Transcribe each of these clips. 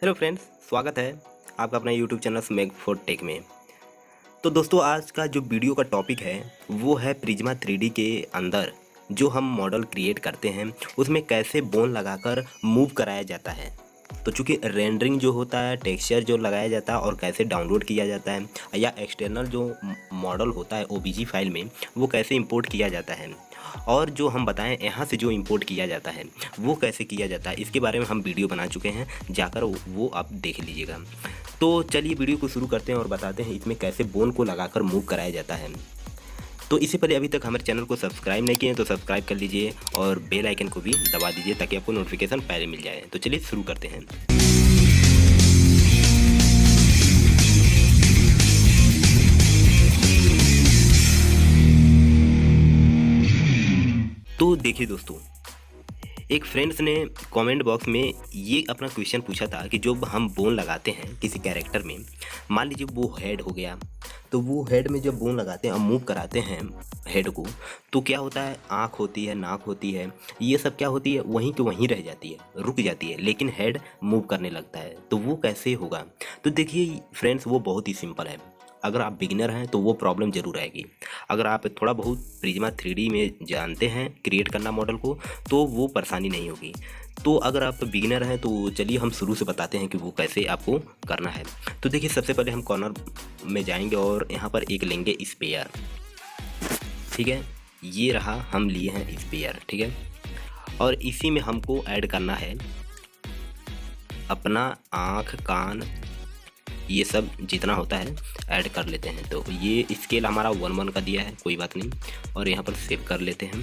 Hello friends, स्वागत है आपका अपना YouTube channel Smack for Tech में। तो दोस्तों, आज का जो वीडियो का टॉपिक है वो है प्रिज्मा 3D के अंदर जो हम मॉडल क्रिएट करते हैं उसमें कैसे बोन लगाकर मूव कराया जाता है। तो चूँकि रेंडरिंग जो होता है, टेक्सचर जो लगाया जाता है और कैसे डाउनलोड किया जाता है, या एक्सटर्नल जो मॉडल होता है OBJ फाइल में वो कैसे इंपोर्ट किया जाता है, और जो हम बताएं यहाँ से जो इंपोर्ट किया जाता है वो कैसे किया जाता है, इसके बारे में हम वीडियो बना चुके हैं, जाकर वो आप देख लीजिएगा। तो चलिए वीडियो को शुरू करते हैं और बताते हैं इसमें कैसे बोन को लगाकर मूव कराया जाता है। तो इससे पहले अभी तक हमारे चैनल को सब्सक्राइब नहीं किए हैं तो सब्सक्राइब कर लीजिए और बेल आइकन को भी दबा दीजिए ताकि आपको नोटिफिकेशन पहले मिल जाए। तो चलिए शुरू करते हैं। तो देखिए दोस्तों, एक फ्रेंड्स ने कमेंट बॉक्स में ये अपना क्वेश्चन पूछा था कि जब हम बोन लगाते हैं किसी कैरेक्टर में, मान लीजिए वो हेड हो गया, तो वो हेड में जब बोन लगाते हैं, हम मूव कराते हैं हेड को, तो क्या होता है, आँख होती है, नाक होती है, ये सब क्या होती है, वहीं के वहीं रह जाती है, रुक जाती है, लेकिन हेड मूव करने लगता है। तो वो कैसे होगा? तो देखिए फ्रेंड्स, वो बहुत ही सिंपल है। अगर आप बिगिनर हैं तो वो प्रॉब्लम ज़रूर आएगी। अगर आप थोड़ा बहुत प्रिज्मा 3D में जानते हैं क्रिएट करना मॉडल को, तो वो परेशानी नहीं होगी। तो अगर आप बिगिनर हैं तो चलिए हम शुरू से बताते हैं कि वो कैसे आपको करना है। तो देखिए, सबसे पहले हम कॉर्नर में जाएंगे और यहाँ पर एक लेंगे स्पेयर। ठीक है, ये रहा, हम लिए हैं स्पेयर। ठीक है, और इसी में हमको ऐड करना है अपना आँख, कान, ये सब जितना होता है ऐड कर लेते हैं। तो ये स्केल हमारा 1:1 का दिया है, कोई बात नहीं, और यहाँ पर सेव कर लेते हैं।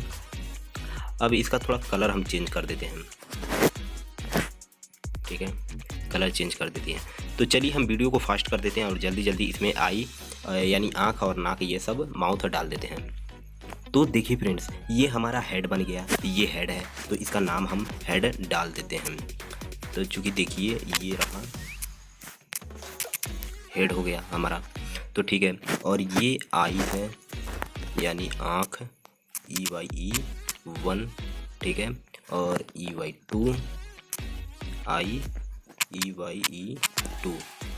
अब इसका थोड़ा कलर हम चेंज कर देते हैं। ठीक है, कलर चेंज कर देते हैं। तो चलिए हम वीडियो को फास्ट कर देते हैं और जल्दी जल्दी इसमें आई यानी आँख और नाक, ये सब माउथ डाल देते हैं। तो देखिए फ्रेंड्स, ये हमारा हेड बन गया, ये हेड है, तो इसका नाम हम हेड डाल देते हैं। तो चूँकि देखिए ये रहा, हेड हो गया हमारा। तो ठीक है, और ये आई है यानी आँख, EYE1। ठीक है, और EY2, आई EYE2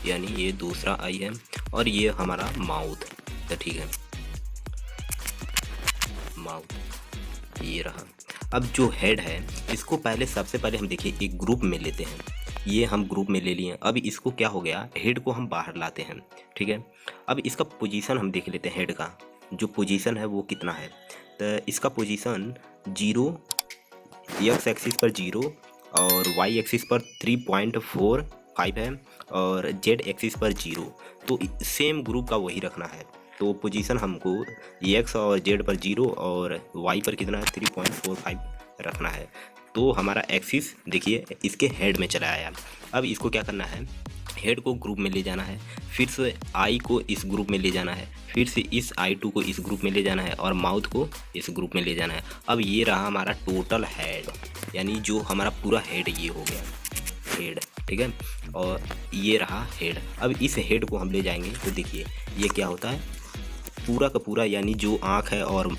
यानी ये दूसरा आई है, और ये हमारा माउथ। तो ठीक है, माउथ ये रहा। अब जो हेड है इसको पहले, सबसे पहले हम देखिए एक ग्रुप में लेते हैं। ये हम ग्रुप में ले लिए। अब इसको क्या हो गया, हेड को हम बाहर लाते हैं। ठीक है, अब इसका पोजीशन हम देख लेते हैं। हेड का जो पोजीशन है वो कितना है, तो इसका पोजीशन 0, x एक्सिस पर 0 और y एक्सिस पर 3.45 है और z एक्सिस पर 0। तो सेम ग्रुप का वही रखना है। तो पोजीशन हमको x और z पर 0 और y पर कितना है, 3.45 रखना है। तो हमारा एक्सिस देखिए इसके हेड में चला आया। अब इसको क्या करना है, हेड को ग्रुप में ले जाना है, फिर से आई को इस ग्रुप में ले जाना है, फिर से इस I2 को इस ग्रुप में ले जाना है और माउथ को इस ग्रुप में ले जाना है। अब ये रहा हमारा टोटल हेड, यानी जो हमारा पूरा हेड ये हो गया हेड। ठीक है, और ये रहा हेड। अब इस हेड को हम ले जाएंगे तो देखिए ये क्या होता है, पूरा का पूरा, यानी जो आँख है और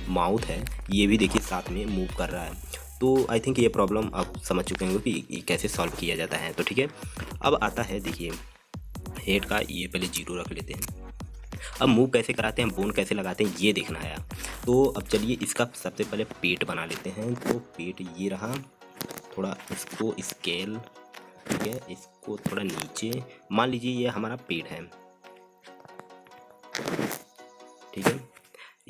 माउथ है ये भी देखिए साथ में मूव कर रहा है। तो आई थिंक ये प्रॉब्लम आप समझ चुके होंगे कि ये कैसे सॉल्व किया जाता है। तो ठीक है, अब आता है देखिए हेड का, ये पहले 0 रख लेते हैं। अब मूव कैसे कराते हैं, बोन कैसे लगाते हैं, ये देखना है। तो अब चलिए इसका सबसे पहले पेट बना लेते हैं। तो पेट ये रहा, थोड़ा इसको स्केल, ठीक है, इसको थोड़ा नीचे, मान लीजिए ये हमारा पेट है। ठीक है,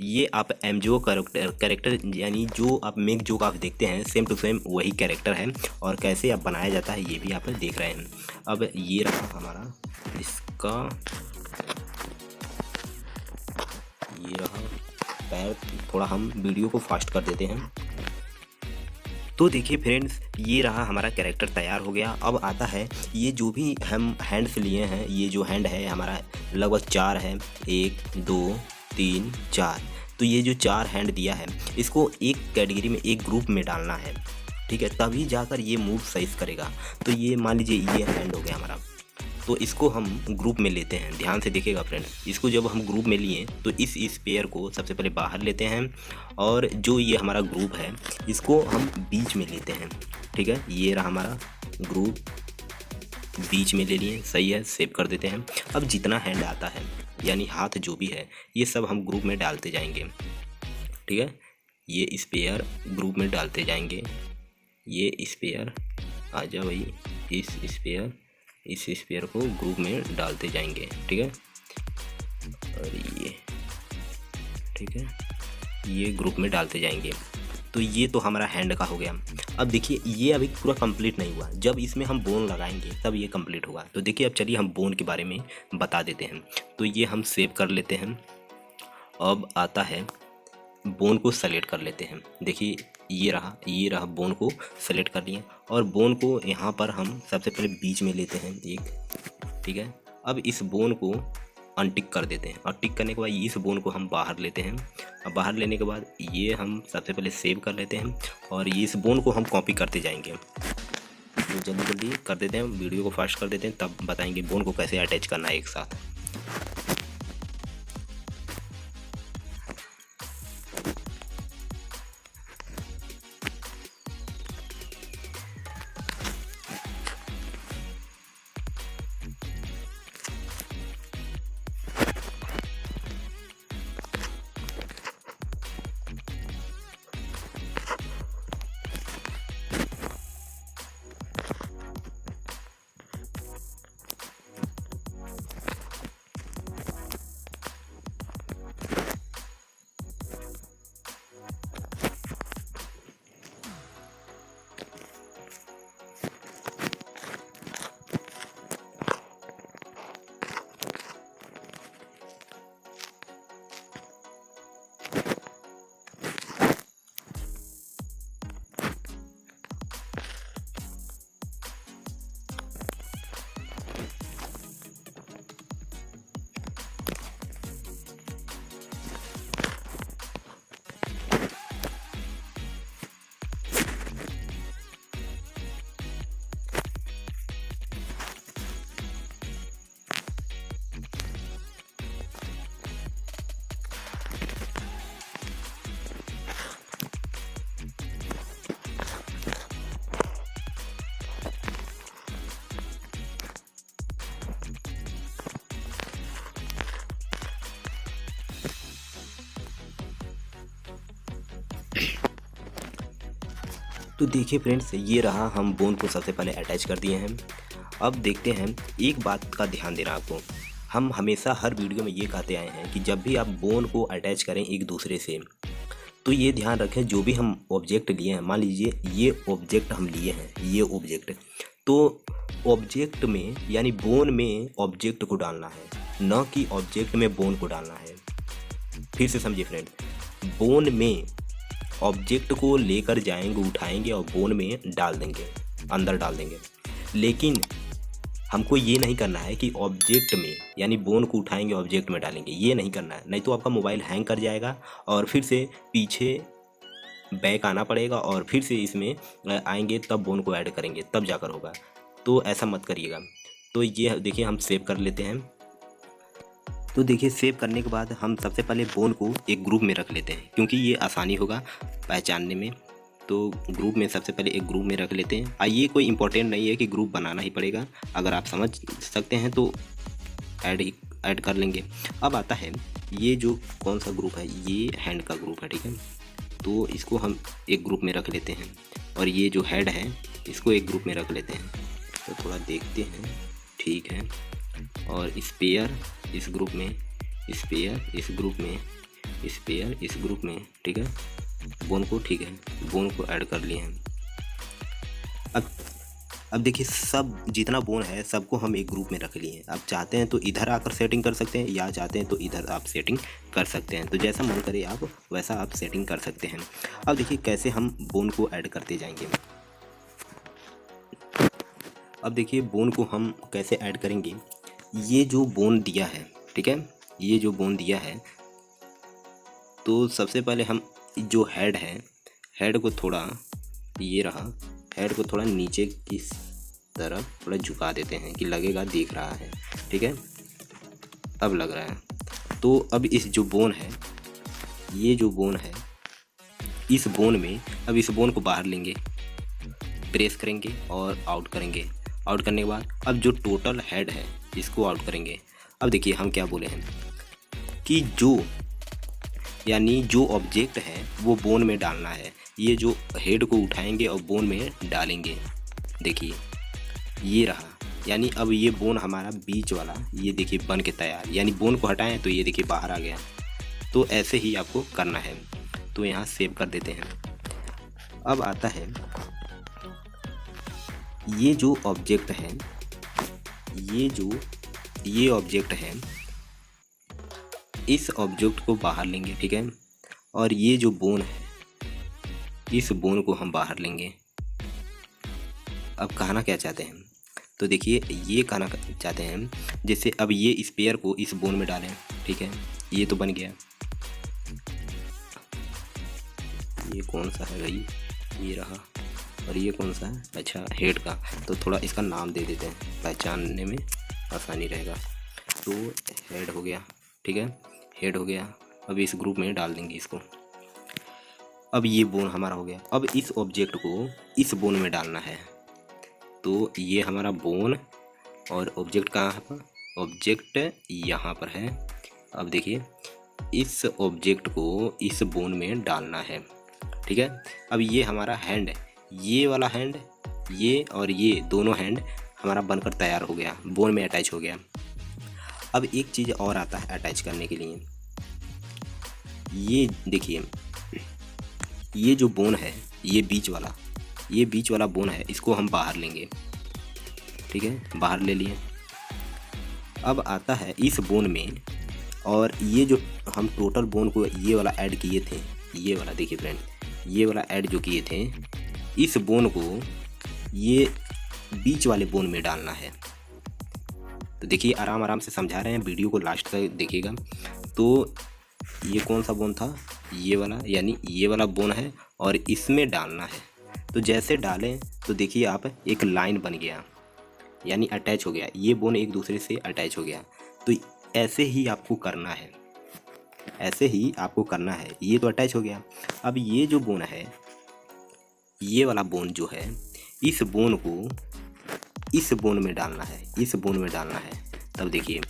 ये आप एमजो कैरेक्टर यानी जो आप मेक जो आप देखते हैं सेम टू सेम वही कैरेक्टर है, और कैसे आप बनाया जाता है ये भी आप देख रहे हैं। अब ये रहा हमारा इसका, ये रहा पैर। थोड़ा हम वीडियो को फास्ट कर देते हैं। तो देखिए फ्रेंड्स, ये रहा हमारा कैरेक्टर तैयार हो गया। अब आता है ये जो भी हम हैंड्स लिए हैं, ये जो हैंड है हमारा लगभग 4 है, 1 2 3 4। तो ये जो 4 हैंड दिया है इसको एक कैटेगरी में, एक ग्रुप में डालना है। ठीक है, तभी जाकर ये मूव सही करेगा। तो ये मान लीजिए ये हैंड हो गया हमारा, तो इसको हम ग्रुप में लेते हैं। ध्यान से देखिएगा फ्रेंड्स, इसको जब हम ग्रुप में लिए तो इस स्पेयर को सबसे पहले बाहर लेते हैं, और जो ये हमारा ग्रुप है इसको हम बीच में लेते हैं। ठीक है, ये रहा हमारा ग्रुप, बीच में ले लिए, सही है, सेव कर देते हैं। अब जितना हैंड आता है यानी हाथ जो भी है ये सब हम ग्रुप में डालते जाएंगे, ठीक है। ये स्पेयर ग्रुप में डालते जाएंगे, ये स्पेयर आ जा भाई, इस स्पेयर को ग्रुप में डालते जाएंगे, ठीक है। और ये ठीक है, ये ग्रुप में डालते जाएंगे। तो ये तो हमारा हैंड का हो गया। अब देखिए ये अभी पूरा कंप्लीट नहीं हुआ, जब इसमें हम बोन लगाएंगे तब ये कंप्लीट होगा। तो देखिए अब चलिए हम बोन के बारे में बता देते हैं। तो ये हम सेव कर लेते हैं। अब आता है बोन को सेलेक्ट कर लेते हैं। देखिए ये रहा बोन को सेलेक्ट कर लिए, और बोन को यहाँ पर हम सबसे पहले बीच में लेते हैं एक, ठीक है। अब इस बोन को अनटिक कर देते हैं, और टिक करने के बाद इस बोन को हम बाहर लेते हैं। अब बाहर लेने के बाद ये हम सबसे पहले सेव कर लेते हैं, और इस बोन को हम कॉपी करते जाएंगे। तो जल्दी जल्दी कर देते हैं, वीडियो को फास्ट कर देते हैं, तब बताएंगे बोन को कैसे अटैच करना है एक साथ। तो देखिए फ्रेंड्स, ये रहा, हम बोन को सबसे पहले अटैच कर दिए हैं। अब देखते हैं, एक बात का ध्यान देना आपको, हम हमेशा हर वीडियो में ये कहते आए हैं कि जब भी आप बोन को अटैच करें एक दूसरे से, तो ये ध्यान रखें जो भी हम ऑब्जेक्ट लिए हैं, मान लीजिए ये ऑब्जेक्ट हम लिए हैं, ये ऑब्जेक्ट, तो ऑब्जेक्ट में यानी बोन में ऑब्जेक्ट को डालना है, न कि ऑब्जेक्ट में बोन को डालना है। फिर से समझिए फ्रेंड, बोन में ऑब्जेक्ट को लेकर जाएंगे, उठाएंगे और बोन में डाल देंगे, अंदर डाल देंगे। लेकिन हमको ये नहीं करना है कि ऑब्जेक्ट में यानी बोन को उठाएंगे ऑब्जेक्ट में डालेंगे, ये नहीं करना है, नहीं तो आपका मोबाइल हैंग कर जाएगा और फिर से पीछे बैक आना पड़ेगा और फिर से इसमें आएंगे, तब बोन को ऐड करेंगे, तब जाकर होगा। तो ऐसा मत करिएगा। तो ये देखिए हम सेव कर लेते हैं। तो देखिए सेव करने के बाद हम सबसे पहले बोन को एक ग्रुप में रख लेते हैं, क्योंकि ये आसानी होगा पहचानने में। तो ग्रुप में सबसे पहले एक ग्रुप में रख लेते हैं। ये कोई इंपॉर्टेंट नहीं है कि ग्रुप बनाना ही पड़ेगा, अगर आप समझ सकते हैं तो ऐड कर लेंगे। अब आता है ये जो कौन सा ग्रुप है, ये हैंड का ग्रुप है, ठीक है। तो इसको हम एक ग्रुप में रख लेते हैं, और ये जो हेड है इसको एक ग्रुप में रख लेते हैं। तो थोड़ा देखते हैं, ठीक है। और स्पेयर इस ग्रुप में, स्पेयर इस ग्रुप में, स्पेयर इस ग्रुप में, ठीक है। बोन को, ठीक है, बोन को ऐड कर लिए हैं। अब देखिए सब जितना बोन है सबको हम एक ग्रुप में रख लिए हैं। आप चाहते हैं तो इधर आकर सेटिंग कर सकते हैं, या चाहते हैं तो इधर आप सेटिंग कर सकते हैं। तो जैसा मन करे आप वैसा आप सेटिंग कर सकते हैं। अब देखिए कैसे हम बोन को ऐड करते जाएंगे। अब देखिए बोन को हम कैसे ऐड करेंगे। ये जो बोन दिया है, ठीक है, ये जो बोन दिया है, तो सबसे पहले हम जो हेड है, हेड को थोड़ा, ये रहा, हेड को थोड़ा नीचे की तरफ थोड़ा झुका देते हैं कि लगेगा दिख रहा है, ठीक है। अब लग रहा है। तो अब इस जो बोन है, ये जो बोन है, इस बोन में, अब इस बोन को बाहर लेंगे, प्रेस करेंगे और आउट करेंगे, आउट करने के बाद अब जो टोटल हेड है इसको आउट करेंगे। अब देखिए हम क्या बोले हैं कि जो ऑब्जेक्ट है वो बोन में डालना है। ये जो हेड को उठाएंगे और बोन में डालेंगे, देखिए ये रहा। यानी अब ये बोन हमारा बीच वाला ये देखिए बन के तैयार, यानी बोन को हटाएं तो ये देखिए बाहर आ गया। तो ऐसे ही आपको करना है। तो यहाँ सेव कर देते हैं। अब आता है ये जो ऑब्जेक्ट है, ये ऑब्जेक्ट है, इस ऑब्जेक्ट को बाहर लेंगे, ठीक है। और ये जो बोन है इस बोन को हम बाहर लेंगे। अब कहना क्या चाहते हैं, तो देखिए ये कहना चाहते हैं जैसे अब ये स्पेयर को इस बोन में डालें, ठीक है। ये तो बन गया। ये कौन सा है भाई, ये रहा। और ये कौन सा है, अच्छा हेड का। तो थोड़ा इसका नाम दे देते हैं, पहचानने में आसानी रहेगा। तो हेड हो गया, ठीक है, हेड हो गया। अब इस ग्रुप में डाल देंगे इसको। अब ये बोन हमारा हो गया। अब इस ऑब्जेक्ट को इस बोन में डालना है। तो ये हमारा बोन और ऑब्जेक्ट कहाँ पर, ऑब्जेक्ट यहाँ पर है। अब देखिए इस ऑब्जेक्ट को इस बोन में डालना है, ठीक है। अब ये हमारा हैंड है, ये वाला हैंड, ये और ये दोनों हैंड हमारा बनकर तैयार हो गया, बोन में अटैच हो गया। अब एक चीज़ और आता है अटैच करने के लिए। ये देखिए ये जो बोन है, ये बीच वाला बोन है, इसको हम बाहर लेंगे, ठीक है, बाहर ले लिए। अब आता है इस बोन में, और ये जो हम टोटल बोन को ये वाला ऐड किए थे, ये वाला देखिए फ्रेंड, ये वाला ऐड जो किए थे, इस बोन को ये बीच वाले बोन में डालना है। तो देखिए आराम आराम से समझा रहे हैं, वीडियो को लास्ट तक देखिएगा। तो ये कौन सा बोन था, ये वाला, यानी ये वाला बोन है और इसमें डालना है। तो जैसे डालें तो देखिए आप एक लाइन बन गया, यानी अटैच हो गया, ये बोन एक दूसरे से अटैच हो गया। तो ऐसे ही आपको करना है, ऐसे ही आपको करना है। ये तो अटैच हो गया। अब ये जो बोन है, ये वाला बोन जो है, इस बोन को इस बोन में डालना है, इस बोन में डालना है। तब देखिए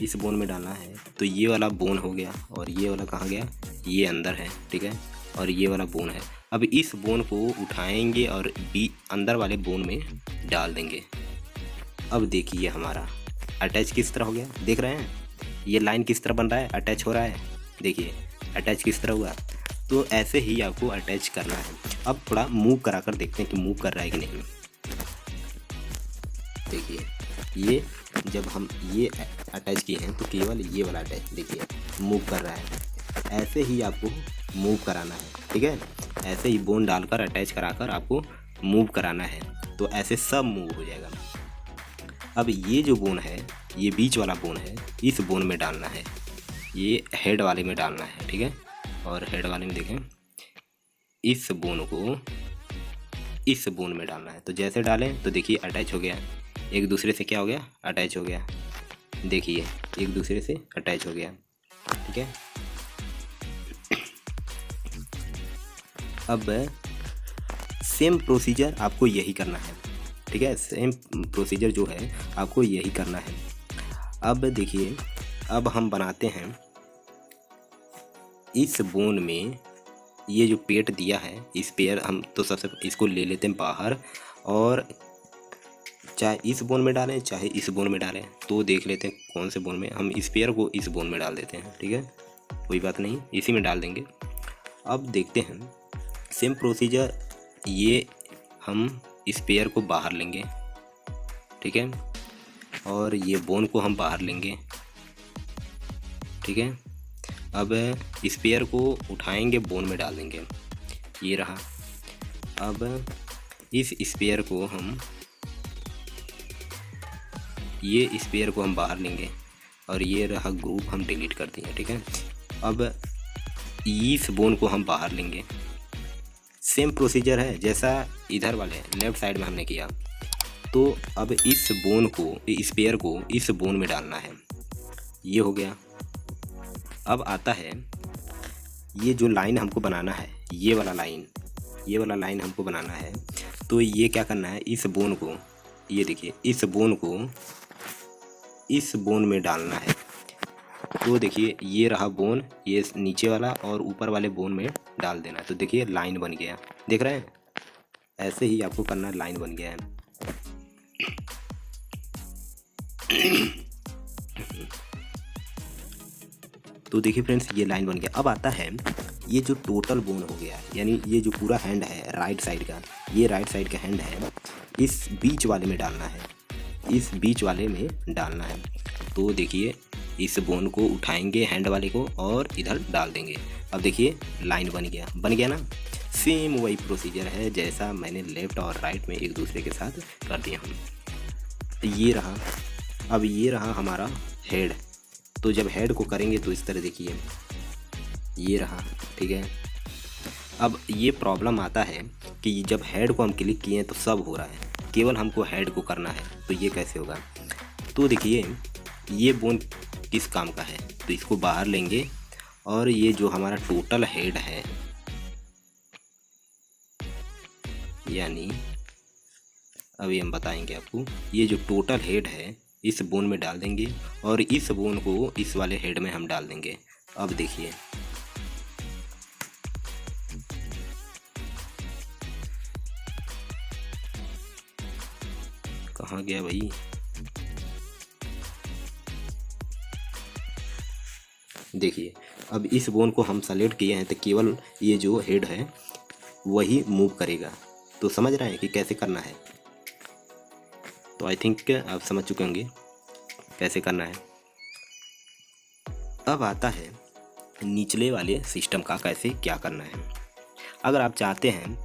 इस बोन में डालना है। तो ये वाला बोन हो गया और ये वाला कहाँ गया, ये अंदर है, ठीक है, और ये वाला बोन है। अब इस बोन को उठाएंगे और अंदर वाले बोन में डाल देंगे। अब देखिए हमारा अटैच किस तरह हो गया, देख रहे हैं ये लाइन किस तरह बन रहा है, अटैच हो रहा है, देखिए अटैच किस तरह हुआ। तो ऐसे ही आपको अटैच करना है। अब थोड़ा मूव करा कर देखते हैं कि मूव कर रहा है कि नहीं। देखिए ये जब हम ये अटैच किए हैं तो केवल ये वाला अटैच देखिए मूव कर रहा है। ऐसे ही आपको मूव कराना है, ठीक है, ऐसे ही बोन डालकर अटैच कराकर आपको मूव कराना है। तो ऐसे सब मूव हो जाएगा। अब ये जो बोन है, ये बीच वाला बोन है, इस बोन में डालना है, ये हेड वाले में डालना है, ठीक है। और हेड वाले में देखें इस बोन को इस बोन में डालना है। तो जैसे डालें तो देखिए अटैच हो गया, एक दूसरे से क्या हो गया, अटैच हो गया। देखिए एक दूसरे से अटैच हो गया, ठीक है। अब सेम प्रोसीजर आपको यही करना है, ठीक है, सेम प्रोसीजर जो है आपको यही करना है। अब देखिए अब हम बनाते हैं इस बोन में ये जो पेट दिया है, इस पेयर हम तो सबसे इसको ले लेते हैं बाहर, और चाहे इस बोन में डालें चाहे इस बोन में डालें। तो देख लेते हैं कौन से बोन में, हम इस पेयर को इस बोन में डाल देते हैं, ठीक है, कोई बात नहीं, इसी में डाल देंगे। अब देखते हैं सेम प्रोसीजर, ये हम इस पेयर को बाहर लेंगे, ठीक है, और ये बोन को हम बाहर लेंगे, ठीक है। अब इस पेयर को उठाएंगे, बोन में डाल देंगे, ये रहा। अब इस स्पेयर को हम ये स्पेयर को हम बाहर लेंगे और ये रहा ग्रुप हम डिलीट कर देंगे, ठीक है। अब इस बोन को हम बाहर लेंगे, सेम प्रोसीजर है जैसा इधर वाले लेफ्ट साइड में हमने किया। तो अब इस बोन को, स्पेयर को इस बोन में डालना है, ये हो गया। अब आता है ये जो लाइन हमको बनाना है, ये वाला लाइन हमको बनाना है। तो ये क्या करना है, इस बोन को ये देखिए इस बोन को इस बोन में डालना है। तो देखिए ये रहा बोन, ये नीचे वाला और ऊपर वाले बोन में डाल देना है। तो देखिए लाइन बन गया, देख रहे हैं? ऐसे ही आपको करना, लाइन बन गया है। तो देखिए फ्रेंड्स ये लाइन बन गया। अब आता है ये जो टोटल बोन हो गया, यानी ये जो पूरा हैंड है राइट साइड का, ये राइट साइड का हैंड है, इस बीच वाले में डालना है, इस बीच वाले में डालना है। तो देखिए इस बोन को उठाएंगे हैंड वाले को और इधर डाल देंगे। अब देखिए लाइन बन गया ना। सेम वही प्रोसीजर है जैसा मैंने लेफ़्ट और राइट में एक दूसरे के साथ कर दिया हूँ। ये रहा, अब ये रहा हमारा हेड। तो जब हेड को करेंगे तो इस तरह देखिए ये रहा, ठीक है। अब ये प्रॉब्लम आता है कि जब हेड को हम क्लिक किए तो सब हो रहा है, केवल हमको हेड को करना है, तो ये कैसे होगा? तो देखिए ये बोन किस काम का है, तो इसको बाहर लेंगे और ये जो हमारा टोटल हेड है, यानी अभी हम बताएंगे आपको, ये जो टोटल हेड है इस बोन में डाल देंगे और इस बोन को इस वाले हेड में हम डाल देंगे। अब देखिए कहाँ गया भाई? देखिए अब इस बोन को हम सेलेक्ट किए हैं तो केवल ये जो हेड है वही मूव करेगा। तो समझ रहे हैं कि कैसे करना है? तो आई थिंक आप समझ चुके होंगे कैसे करना है। अब आता है निचले वाले सिस्टम का कैसे क्या करना है। अगर आप चाहते हैं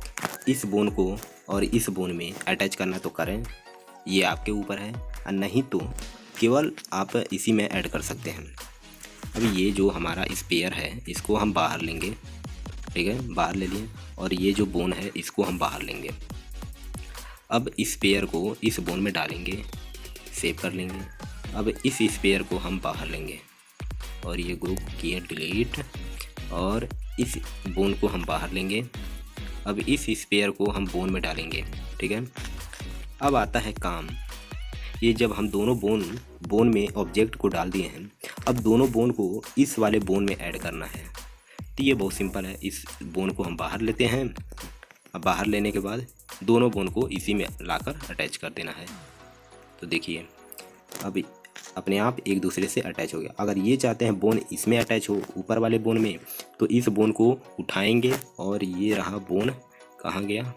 इस बोन को और इस बोन में अटैच करना तो करें, ये आपके ऊपर है, और नहीं तो केवल आप इसी में ऐड कर सकते हैं। अभी ये जो हमारा स्पेयर है इसको हम बाहर लेंगे, ठीक है, बाहर ले लिए, और ये जो बोन है इसको हम बाहर लेंगे। अब स्पेयर को इस बोन में डालेंगे, सेव कर लेंगे। अब इस स्पेयर को हम बाहर लेंगे और ये ग्रुप किए डिलीट, और इस बोन को हम बाहर लेंगे। अब इस स्पेयर को हम बोन में डालेंगे, ठीक है। अब आता है काम, ये जब हम दोनों बोन में ऑब्जेक्ट को डाल दिए हैं, अब दोनों बोन को इस वाले बोन में ऐड करना है। तो ये बहुत सिंपल है, इस बोन को हम बाहर लेते हैं। अब बाहर लेने के बाद दोनों बोन को इसी में लाकर अटैच कर देना है। तो देखिए अब अपने आप एक दूसरे से अटैच हो गया। अगर ये चाहते हैं बोन इसमें अटैच हो ऊपर वाले बोन में, तो इस बोन को उठाएंगे और ये रहा बोन, कहाँ गया?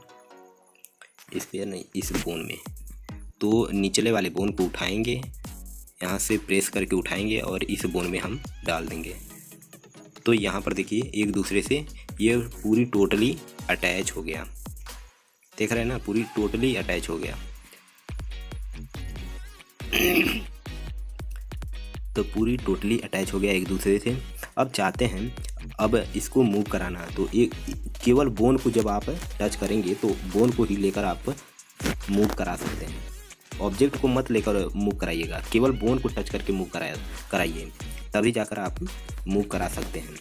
इस पे नहीं, इस बोन में। तो निचले वाले बोन को उठाएंगे, यहाँ से प्रेस करके उठाएंगे और इस बोन में हम डाल देंगे। तो यहाँ पर देखिए एक दूसरे से ये पूरी टोटली अटैच हो गया, देख रहे हैं ना, पूरी टोटली अटैच हो गया। तो पूरी टोटली अटैच हो गया एक दूसरे से। अब चाहते हैं अब इसको मूव कराना, तो एक केवल बोन को जब आप टच करेंगे तो बोन को ही लेकर आप मूव करा सकते हैं। ऑब्जेक्ट को मत लेकर मूव कराइएगा, केवल बोन को टच करके मूव कराइए, तभी जाकर आप मूव करा सकते हैं।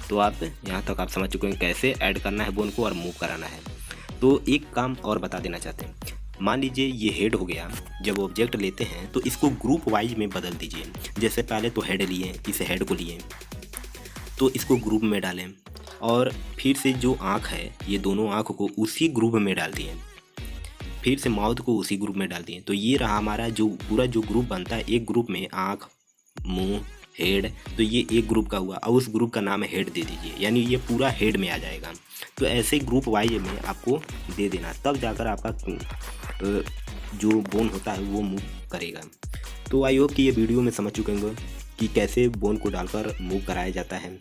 तो आप यहाँ तक आप समझ चुके हैं कैसे ऐड करना है बोन को और मूव कराना है। तो एक काम और बता देना चाहते हैं, मान लीजिए ये हेड हो गया, जब ऑब्जेक्ट लेते हैं तो इसको ग्रुप वाइज में बदल दीजिए। जैसे पहले तो हेड लिए, इस हेड को लिए तो इसको ग्रुप में डालें, और फिर से जो आँख है ये दोनों आँख को उसी ग्रुप में डाल दिए, फिर से माउथ को उसी ग्रुप में डाल दिए। तो ये रहा हमारा जो पूरा जो ग्रुप बनता है, एक ग्रुप में आँख, मुंह, हेड, तो ये एक ग्रुप का हुआ। और उस ग्रुप का नाम है हेड दे दीजिए, यानी ये पूरा हेड में आ जाएगा। तो ऐसे ग्रुप वाइज में आपको दे देना, तब जाकर आपका जो बोन होता है वो मूव करेगा। तो आई होप कि ये वीडियो में समझ चुके होंगे कि कैसे बोन को डालकर मूव कराया जाता है।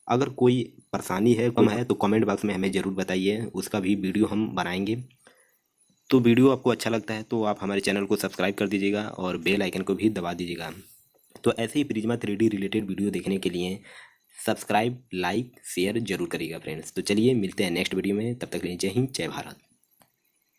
अगर कोई परेशानी है, कम है, तो कमेंट बॉक्स में हमें ज़रूर बताइए, उसका भी वीडियो हम बनाएंगे। तो वीडियो आपको अच्छा लगता है तो आप हमारे चैनल को सब्सक्राइब कर दीजिएगा और बेल आइकन को भी दबा दीजिएगा। तो ऐसे ही प्रिज्मा 3D रिलेटेड वीडियो देखने के लिए सब्सक्राइब, लाइक, शेयर जरूर करिएगा फ्रेंड्स। तो चलिए मिलते हैं नेक्स्ट वीडियो में, तब तक के लिए जय हिंद, जय भारत।